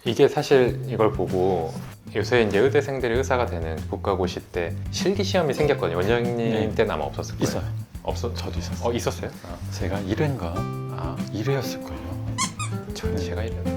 이게 사실 이걸 보고 요새 이제 의대생들이 의사가 되는 국가고시 때 실기 시험이 생겼거든요. 원장님 네. 때는 아마 없었을 거예요. 있어요. 저도 있었어요. 있었어요? 제가 1회인가 아, 1회였을걸요. 제가 이랬는데.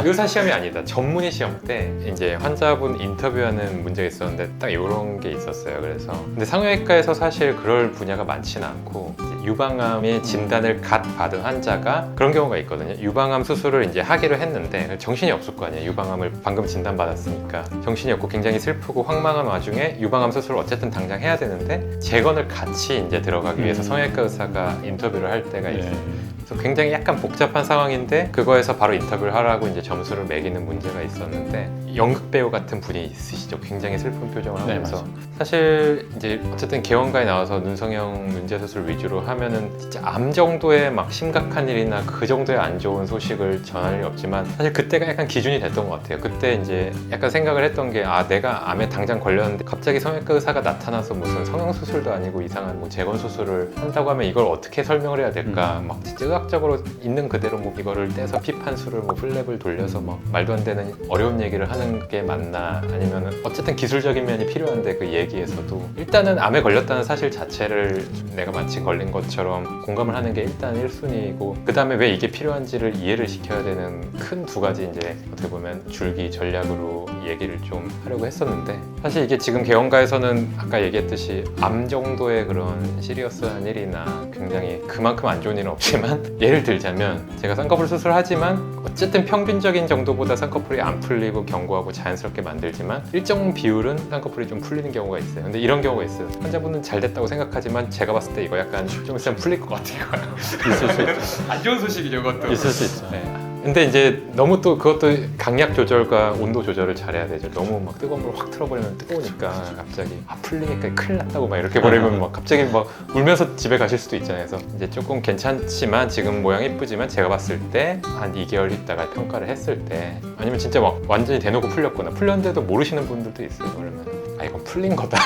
의사 시험이 아니다. 전문의 시험 때 이제 환자분 인터뷰하는 문제가 있었는데 딱 이런 게 있었어요. 그래서 근데 성형외과에서 사실 그럴 분야가 많지는 않고 이제 유방암의 진단을 갓 받은 환자가 그런 경우가 있거든요. 유방암 수술을 이제 하기로 했는데 정신이 없을 거 아니에요. 유방암을 방금 진단받았으니까 정신이 없고 굉장히 슬프고 황망한 와중에 유방암 수술을 어쨌든 당장 해야 되는데 재건을 같이 이제 들어가기 위해서 성형외과 의사가 인터뷰를 할 때가 있어요. 그래서 굉장히 약간 복잡한 상황인데 그거에서 바로 인터뷰를 하라고 이제 점수를 매기는 문제가 있었는데 연극 배우 같은 분이 있으시죠. 굉장히 슬픈 표정을 하면서 사실 이제 어쨌든 개원가에 나와서 눈성형 문제 수술 위주로 하면은 진짜 암 정도의 막 심각한 일이나 그 정도의 안 좋은 소식을 전할 일 없지만 사실 그때가 약간 기준이 됐던 것 같아요. 그때 이제 약간 생각을 했던 게 내가 암에 당장 걸렸는데 갑자기 성형외과 의사가 나타나서 무슨 성형 수술도 아니고 이상한 뭐 재건 수술을 한다고 하면 이걸 어떻게 설명을 해야 될까 막 진짜 의학적으로 있는 그대로 뭐 이거를 떼서 피판수를 뭐 플랩을 돌려서 막 말도 안 되는 어려운 얘기를 하는 게 맞나 아니면은 어쨌든 기술적인 면이 필요한데 그 얘기에서도 일단은 암에 걸렸다는 사실 자체를 내가 마치 걸린 것처럼 공감을 하는 게 일단 1순위이고 그 다음에 왜 이게 필요한지를 이해를 시켜야 되는 큰 두 가지 이제 어떻게 보면 줄기 전략으로 얘기를 좀 하려고 했었는데 사실 이게 지금 개원가에서는 아까 얘기했듯이 암 정도의 그런 시리어스한 일이나 굉장히 그만큼 안 좋은 일은 없지만 예를 들자면 제가 쌍꺼풀 수술하지만 어쨌든 평균적인 정도보다 쌍꺼풀이 안 풀리고 견고하고 자연스럽게 만들지만 일정 비율은 쌍꺼풀이 좀 풀리는 경우가 있어요. 근데 이런 경우가 있어요. 환자분은 잘 됐다고 생각하지만 제가 봤을 때 이거 약간 좀 있으면 풀릴 것 같아요. 있을 수 있죠. 안 좋은 소식이죠, 그것도. 있을 수 있죠. 네. 근데 이제 너무 또 그것도 강약 조절과 온도 조절을 잘해야 되죠. 너무 막 뜨거운 물 확 틀어버리면 뜨거우니까 갑자기 풀리니까 큰일 났다고 막 이렇게 버리면 막 갑자기 막 울면서 집에 가실 수도 있잖아요. 그래서 이제 조금 괜찮지만 지금 모양 이쁘지만 제가 봤을 때 한 2개월 있다가 평가를 했을 때 아니면 진짜 막 완전히 대놓고 풀렸거나 풀렸는데도 모르시는 분들도 있어요. 그러면 이건 풀린 거다.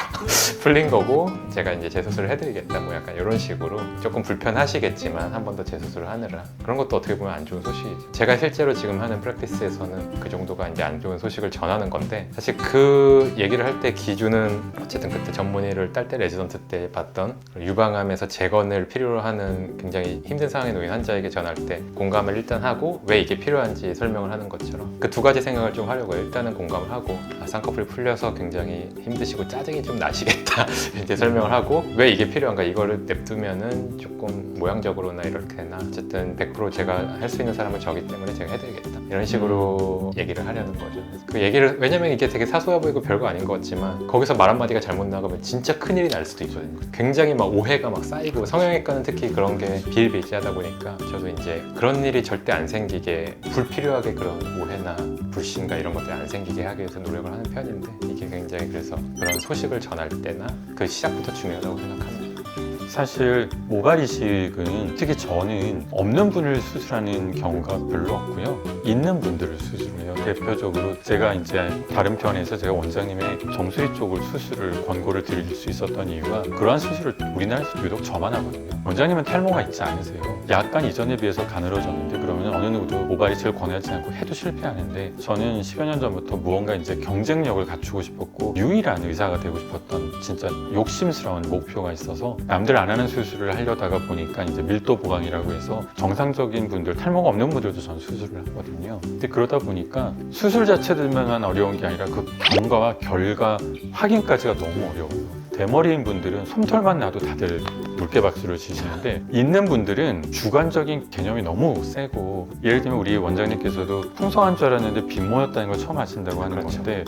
풀린 거고 제가 이제 재수술을 해드리겠다 뭐 약간 이런 식으로 조금 불편하시겠지만 한 번 더 재수술을 하느라 그런 것도 어떻게 보면 안 좋은 소식이죠. 제가 실제로 지금 하는 프랙티스에서는 그 정도가 이제 안 좋은 소식을 전하는 건데 사실 그 얘기를 할 때 기준은 어쨌든 그때 전문의를 딸 때 레지던트 때 봤던 유방암에서 재건을 필요로 하는 굉장히 힘든 상황에 놓인 환자에게 전할 때 공감을 일단 하고 왜 이게 필요한지 설명을 하는 것처럼 그 두 가지 생각을 좀 하려고요. 일단은 공감을 하고 쌍꺼풀이 풀려서 굉장히 힘드시고 짜증이 좀 나시겠다 이제 설명을 하고 왜 이게 필요한가 이거를 냅두면은 조금 모양적으로나 이렇게나 어쨌든 100% 제가 할 수 있는 사람은 저기 때문에 제가 해드리겠다 이런 식으로 얘기를 하려는 거죠. 그 얘기를 왜냐면 이게 되게 사소해 보이고 별거 아닌 것 같지만 거기서 말 한마디가 잘못 나가면 진짜 큰일이 날 수도 있거든요. 굉장히 막 오해가 막 쌓이고 성형외과는 특히 그런 게 비일비재하다 보니까 저도 이제 그런 일이 절대 안 생기게 불필요하게 그런 오해나 불신과 이런 것들이 안 생기게 하기 위해서 노력을 하는 편인데 이게 굉장히 그래서 그런 소식을 전할 때나 그 시작부터 중요하다고 생각합니다. 사실 모발 이식은 특히 저는 없는 분을 수술하는 경우가 별로 없고요. 있는 분들을 수술해요. 대표적으로 제가 이제 다른 편에서 제가 원장님의 정수리 쪽을 수술을 권고를 드릴 수 있었던 이유가 그러한 수술을 우리나라에서 유독 저만 하거든요. 원장님은 탈모가 있지 않으세요. 약간 이전에 비해서 가늘어졌는데 그러면 어느 누구도 모발 이식을 권하지 않고 해도 실패하는데 저는 10여 년 전부터 무언가 이제 경쟁력을 갖추고 싶었고 유일한 의사가 되고 싶었던 진짜 욕심스러운 목표가 있어서 남들 안 하는 수술을 하려다가 보니까 이제 밀도 보강이라고 해서 정상적인 분들, 탈모가 없는 분들도 전 수술을 하거든요. 근데 그러다 보니까 수술 자체들만 어려운 게 아니라 그 경과와 결과 확인까지가 너무 어려워요. 대머리인 분들은 솜털만 나도 다들 물개박수를 치시는데 있는 분들은 주관적인 개념이 너무 세고 예를 들면 우리 원장님께서도 풍성한 줄 알았는데 빈모였다는 걸 처음 아신다고 하는 건데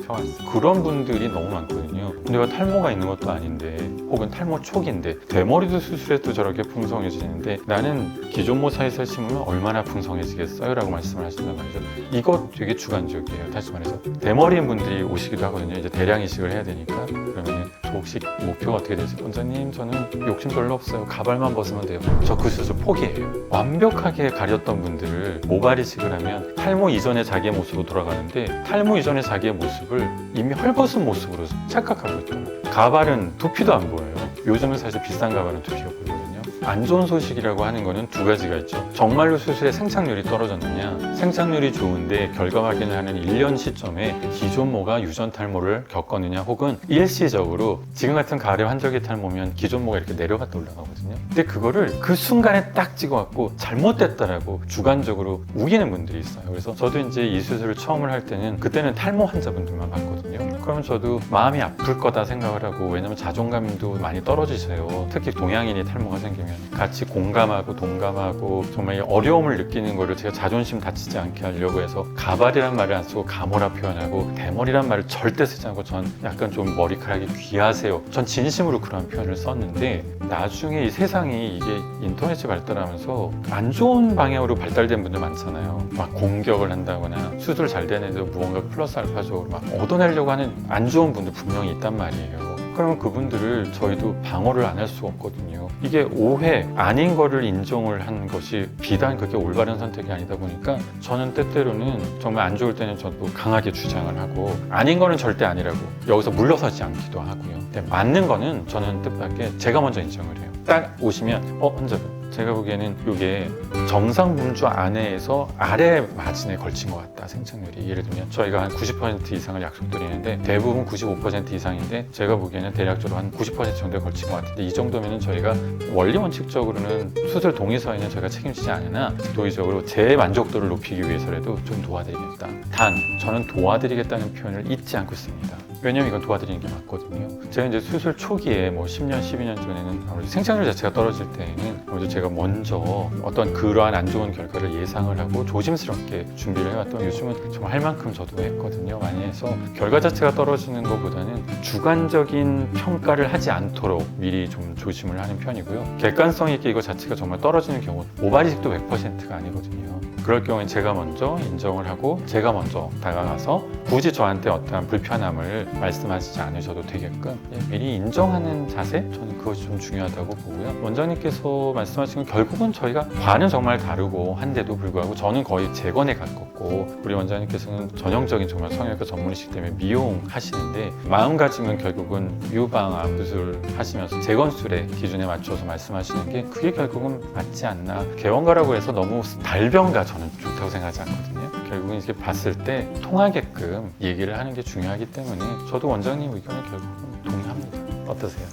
그런 분들이 너무 많거든요. 내가 탈모가 있는 것도 아닌데 혹은 탈모 초기인데 대머리도 수술해도 저렇게 풍성해지는데 나는 기존모 사이사이 심으면 얼마나 풍성해지겠어요? 라고 말씀을 하신단 말이죠. 이거 되게 주관적이에요. 다시 말해서 대머리인 분들이 오시기도 하거든요. 이제 대량 이식을 해야 되니까 그러면 저 혹시 목표가 어떻게 되세요? 원장님 저는 욕심 별로 없어요. 가발만 벗으면 돼요. 저 그 수술 포기해요. 완벽하게 가렸던 분들을 모발 이식을 하면 탈모 이전의 자기의 모습으로 돌아가는데 탈모 이전의 자기의 모습을 이미 헐벗은 모습으로 착각하고 있더라고요. 가발은 두피도 안 보여요. 요즘은 사실 비싼 가발은 두피가 보이거든요. 안 좋은 소식이라고 하는 거는 두 가지가 있죠. 정말로 수술의 생착률이 떨어졌느냐, 생착률이 좋은데 결과 확인을 하는 1년 시점에 기존모가 유전 탈모를 겪었느냐, 혹은 일시적으로 지금 같은 가을에 환절기 탈모면 기존모가 이렇게 내려갔다 올라가거든요. 근데 그거를 그 순간에 딱 찍어갖고 잘못됐다라고 주관적으로 우기는 분들이 있어요. 그래서 저도 이제 이 수술을 처음을 할 때는 그때는 탈모 환자분들만 봤거든요. 그러면 저도 마음이 아플 거다 생각을 하고, 왜냐면 자존감도 많이 떨어지세요. 특히 동양인이 탈모가 생기면 같이 공감하고 동감하고 정말 어려움을 느끼는 거를 제가 자존심 다치지 않게 하려고 해서 가발이란 말을 안 쓰고 가모라 표현하고, 대머리란 말을 절대 쓰지 않고, 전 약간 좀 머리카락이 귀하세요, 전 진심으로 그런 표현을 썼는데, 나중에 이 세상이 이게 인터넷이 발달하면서 안 좋은 방향으로 발달된 분들 많잖아요. 막 공격을 한다거나 수술 잘 되는 애도 무언가 플러스 알파적으로 막 얻어내려고 하는 안 좋은 분들 분명히 있단 말이에요. 그러면 그분들을 저희도 방어를 안 할 수가 없거든요. 이게 오해 아닌 거를 인정을 하는 것이 비단 그게 올바른 선택이 아니다 보니까, 저는 때때로는 정말 안 좋을 때는 저도 강하게 주장을 하고, 아닌 거는 절대 아니라고 여기서 물러서지 않기도 하고요. 근데 맞는 거는 저는 뜻밖의 제가 먼저 인정을 해요. 딱 오시면 환자분, 제가 보기에는 이게 정상 분주 안에서 아래 마진에 걸친 것 같다, 생착률이. 예를 들면 저희가 한 90% 이상을 약속드리는데 대부분 95% 이상인데, 제가 보기에는 대략적으로 한 90% 정도에 걸친 것 같은데, 이 정도면 저희가 원리 원칙적으로는 수술 동의서에는 저희가 책임지지 않으나, 도의적으로 제 만족도를 높이기 위해서라도 좀 도와드리겠다. 단, 저는 도와드리겠다는 표현을 잊지 않고 씁니다. 왜냐면 이건 도와드리는 게 맞거든요. 제가 이제 수술 초기에 뭐 10년, 12년 전에는 아무래도 생착률 자체가 떨어질 때에는 아무래도 제가 먼저 어떤 그러한 안 좋은 결과를 예상을 하고 조심스럽게 준비를 해왔던, 요즘은 정말 할 만큼 저도 했거든요. 많이 해서 결과 자체가 떨어지는 것보다는 주관적인 평가를 하지 않도록 미리 좀 조심을 하는 편이고요. 객관성 있게 이거 자체가 정말 떨어지는 경우, 모발이식도 100%가 아니거든요. 그럴 경우엔 제가 먼저 인정을 하고 제가 먼저 다가가서 굳이 저한테 어떠한 불편함을 말씀하시지 않으셔도 되게끔 미리 인정하는 자세? 저는 그것이 좀 중요하다고 보고요. 원장님께서 말씀하신 건 결국은 저희가 과는 정말 다르고 한데도 불구하고 저는 거의 재건에 가깝고, 우리 원장님께서는 전형적인 정말 성형외과 전문의시기 때문에 미용 하시는데, 마음가짐은 결국은 유방 암수술 하시면서 재건술의 기준에 맞춰서 말씀하시는 게, 그게 결국은 맞지 않나. 개원가라고 해서 너무 달변가 저는 좋다고 생각하지 않거든요. 결국은 이렇게 봤을 때 통하게끔 얘기를 하는 게 중요하기 때문에 저도 원장님 의견에 결국은 동의합니다. 어떠세요?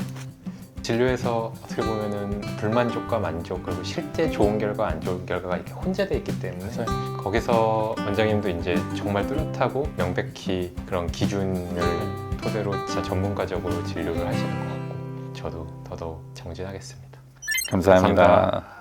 진료에서 어떻게 보면은 불만족과 만족, 그리고 실제 좋은 결과, 안 좋은 결과가 이렇게 혼재되어 있기 때문에, 맞아요. 거기서 원장님도 이제 정말 뚜렷하고 명백히 그런 기준을 토대로 진짜 전문가적으로 진료를 하시는 것 같고, 저도 더더욱 정진하겠습니다. 감사합니다.